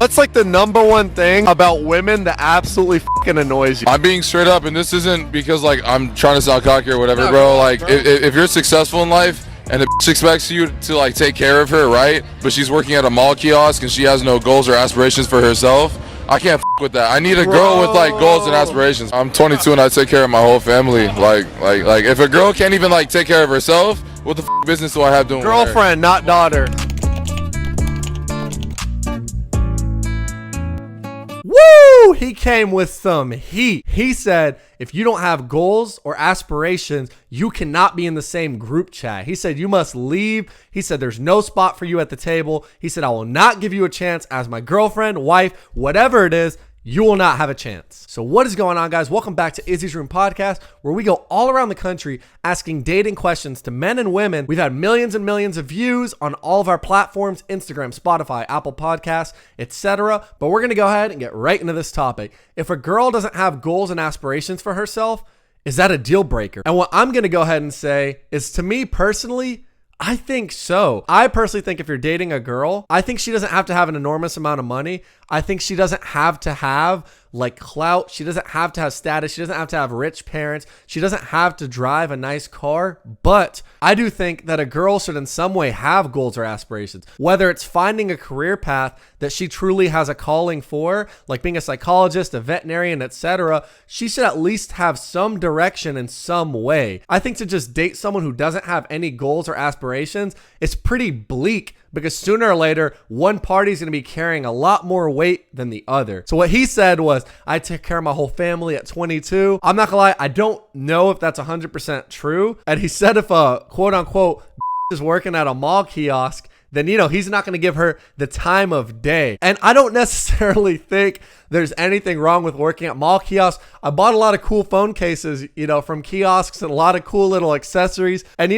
What's like the number one thing about women that absolutely fucking annoys you? I'm being straight up, and this isn't because like I'm trying to sound cocky or whatever, bro. Like if you're successful in life and the bitch expects you to like take care of her, right? But she's working at a mall kiosk and she has no goals or aspirations for herself. I can't with that. I need a girl with like goals and aspirations. I'm 22 and I take care of my whole family. Like if a girl can't even like take care of herself, what the business do I have doing? Girlfriend, not daughter. Woo! He came with some heat. He said, if you don't have goals or aspirations, you cannot be in the same group chat. He said, you must leave. He said, there's no spot for you at the table. He said, I will not give you a chance as my girlfriend, wife, whatever it is. You will not have a chance. So what is going on, guys? Welcome back to Izzy's Room Podcast, where we go all around the country asking dating questions to men and women. We've had millions and millions of views on all of our platforms, Instagram, Spotify, Apple Podcasts, etc. But we're going to go ahead and get right into this topic. If a girl doesn't have goals and aspirations for herself, is that a deal breaker? And what I'm going to go ahead and say is, to me personally, I think so. I personally think if you're dating a girl, I think she doesn't have to have an enormous amount of money. I think she doesn't have to have like clout. She doesn't have to have status. She doesn't have to have rich parents. She doesn't have to drive a nice car. But I do think that a girl should in some way have goals or aspirations, whether it's finding a career path that she truly has a calling for, like being a psychologist, a veterinarian, etc. She should at least have some direction in some way. I think to just date someone who doesn't have any goals or aspirations is pretty bleak, because sooner or later, one party is going to be carrying a lot more weight than the other. So what he said was, I took care of my whole family at 22. I'm not gonna lie, I don't know if that's 100% true. And he said if a quote unquote is working at a mall kiosk, then, he's not going to give her the time of day. And I don't necessarily think there's anything wrong with working at mall kiosks. I bought a lot of cool phone cases, from kiosks, and a lot of cool little accessories. And,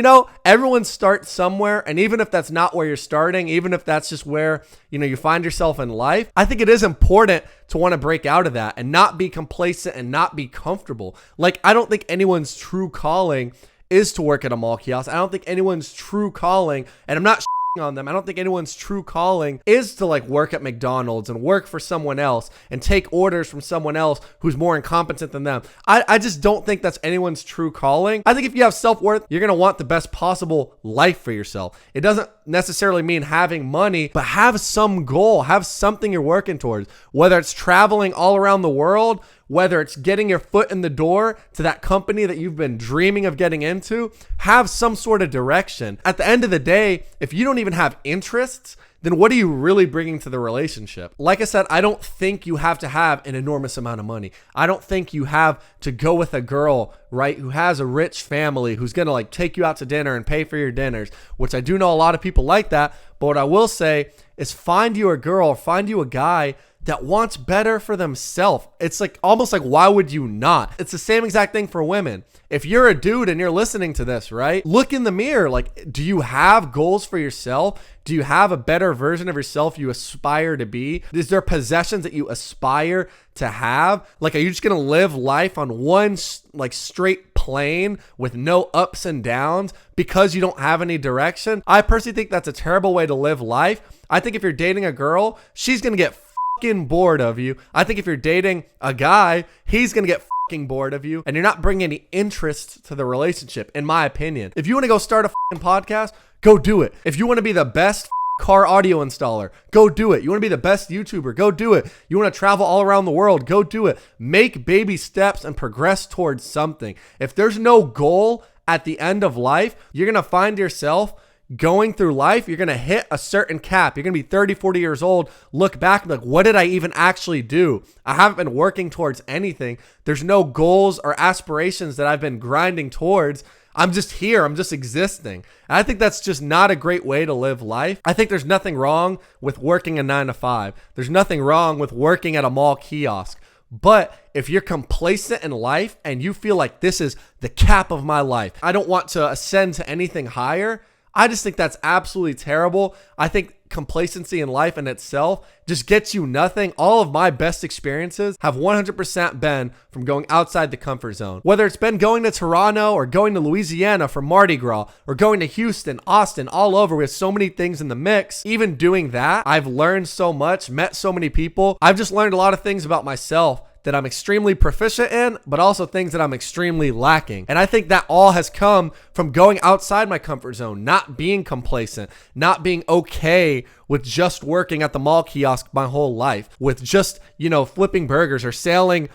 everyone starts somewhere. And even if that's not where you're starting, even if that's just where, you find yourself in life, I think it is important to want to break out of that and not be complacent and not be comfortable. Like, I don't think anyone's true calling is to work at a mall kiosk. I don't think anyone's true calling, and I'm not on them, I don't think anyone's true calling is to like work at McDonald's and work for someone else and take orders from someone else who's more incompetent than them. I just don't think that's anyone's true calling. I think if you have self-worth, you're going to want the best possible life for yourself. It doesn't necessarily mean having money, but have some goal, have something you're working towards, whether it's traveling all around the world, whether it's getting your foot in the door to that company that you've been dreaming of getting into. Have some sort of direction. At the end of the day, if you don't even have interests, then what are you really bringing to the relationship? Like I said, I don't think you have to have an enormous amount of money. I don't think you have to go with a girl, right, who has a rich family, who's going to like take you out to dinner and pay for your dinners, which I do know a lot of people like that. But what I will say is find you a girl, find you a guy that wants better for themselves. It's like almost like, why would you not? It's the same exact thing for women. If you're a dude and you're listening to this, right? Look in the mirror. Like, do you have goals for yourself? Do you have a better version of yourself you aspire to be? Is there possessions that you aspire to have? Like, are you just going to live life on one like straight plane with no ups and downs because you don't have any direction? I personally think that's a terrible way to live life. I think if you're dating a girl, she's going to get fucking bored of you. I think if you're dating a guy, he's going to get fucking bored of you, and you're not bringing any interest to the relationship, in my opinion. If you want to go start a fucking podcast, go do it. If you want to be the best car audio installer, go do it. You want to be the best YouTuber, go do it. You want to travel all around the world, go do it. Make baby steps and progress towards something. If there's no goal at the end of life, you're going to find yourself going through life, you're going to hit a certain cap. You're going to be 30, 40 years old, look back and be like, what did I even actually do? I haven't been working towards anything. There's no goals or aspirations that I've been grinding towards. I'm just here. I'm just existing. And I think that's just not a great way to live life. I think there's nothing wrong with working a 9 to 5. There's nothing wrong with working at a mall kiosk. But if you're complacent in life and you feel like this is the cap of my life, I don't want to ascend to anything higher, I just think that's absolutely terrible. I think complacency in life in itself just gets you nothing. All of my best experiences have 100% been from going outside the comfort zone. Whether it's been going to Toronto or going to Louisiana for Mardi Gras or going to Houston, Austin, all over with so many things in the mix. Even doing that, I've learned so much, met so many people. I've just learned a lot of things about myself that I'm extremely proficient in, but also things that I'm extremely lacking. And I think that all has come from going outside my comfort zone, not being complacent, not being okay with just working at the mall kiosk my whole life, with just, flipping burgers or selling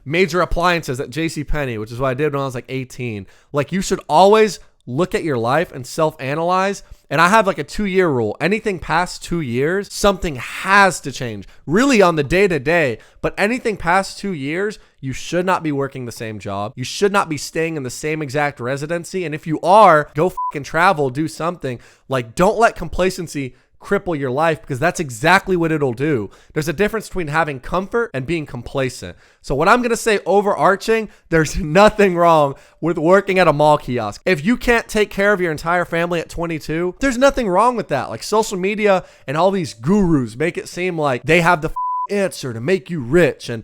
major appliances at JCPenney, which is what I did when I was like 18. Like, you should always look at your life and self-analyze. And I have like a 2-year rule. Anything past 2 years, something has to change. Really on the day-to-day, but anything past 2 years, you should not be working the same job. You should not be staying in the same exact residency. And if you are, go fucking travel, do something. Like, don't let complacency cripple your life, because that's exactly what it'll do. There's a difference between having comfort and being complacent. So what I'm going to say overarching, there's nothing wrong with working at a mall kiosk. If you can't take care of your entire family at 22, there's nothing wrong with that. Like, social media and all these gurus make it seem like they have the answer to make you rich. And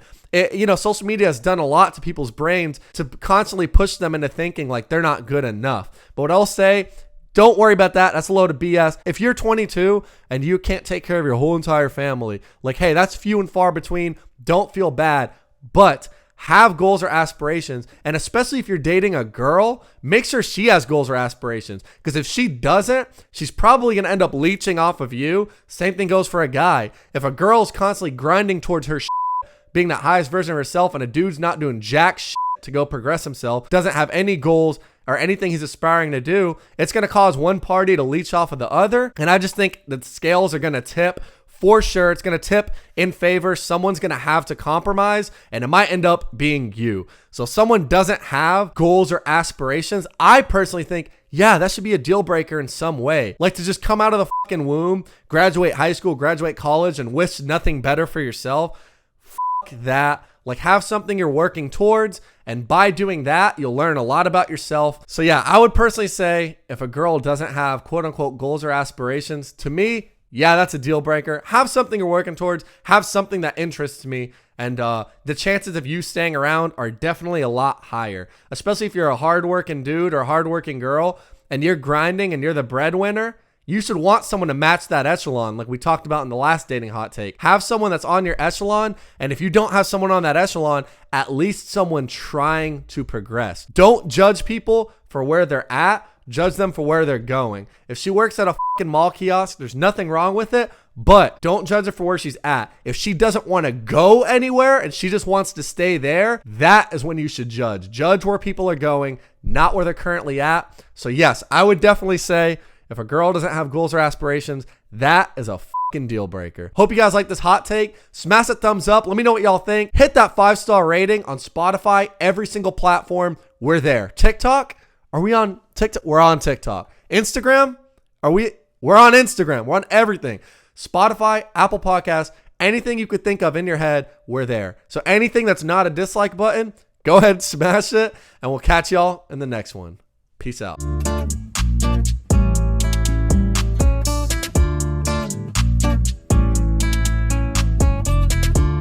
social media has done a lot to people's brains to constantly push them into thinking like they're not good enough. But what I'll say, don't worry about that. That's a load of BS. If you're 22 and you can't take care of your whole entire family, like, hey, that's few and far between. Don't feel bad, but have goals or aspirations. And especially if you're dating a girl, make sure she has goals or aspirations. Because if she doesn't, she's probably going to end up leeching off of you. Same thing goes for a guy. If a girl's constantly grinding towards her being the highest version of herself, and a dude's not doing jack to go progress himself, doesn't have any goals or anything he's aspiring to do, it's going to cause one party to leech off of the other. And I just think the scales are going to tip for sure. It's going to tip in favor. Someone's going to have to compromise, and it might end up being you. So if someone doesn't have goals or aspirations, I personally think, yeah, that should be a deal breaker in some way. Like, to just come out of the fucking womb, graduate high school, graduate college, and wish nothing better for yourself. Fuck that. Like, have something you're working towards, and by doing that, you'll learn a lot about yourself. So yeah, I would personally say if a girl doesn't have quote unquote goals or aspirations, to me, yeah, that's a deal breaker. Have something you're working towards, have something that interests me, and the chances of you staying around are definitely a lot higher, especially if you're a hardworking dude or a hardworking girl and you're grinding and you're the breadwinner. You should want someone to match that echelon, like we talked about in the last dating hot take. Have someone that's on your echelon, and if you don't have someone on that echelon, at least someone trying to progress. Don't judge people for where they're at. Judge them for where they're going. If she works at a fucking mall kiosk, there's nothing wrong with it, but don't judge her for where she's at. If she doesn't want to go anywhere and she just wants to stay there, that is when you should judge. Judge where people are going, not where they're currently at. So yes, I would definitely say, if a girl doesn't have goals or aspirations, that is a fucking deal breaker. Hope you guys like this hot take. Smash that thumbs up. Let me know what y'all think. Hit that 5-star rating on Spotify, every single platform. We're there. TikTok? Are we on TikTok? We're on TikTok. Instagram? We're on Instagram. We're on everything. Spotify, Apple Podcasts, anything you could think of in your head, we're there. So anything that's not a dislike button, go ahead and smash it, and we'll catch y'all in the next one. Peace out.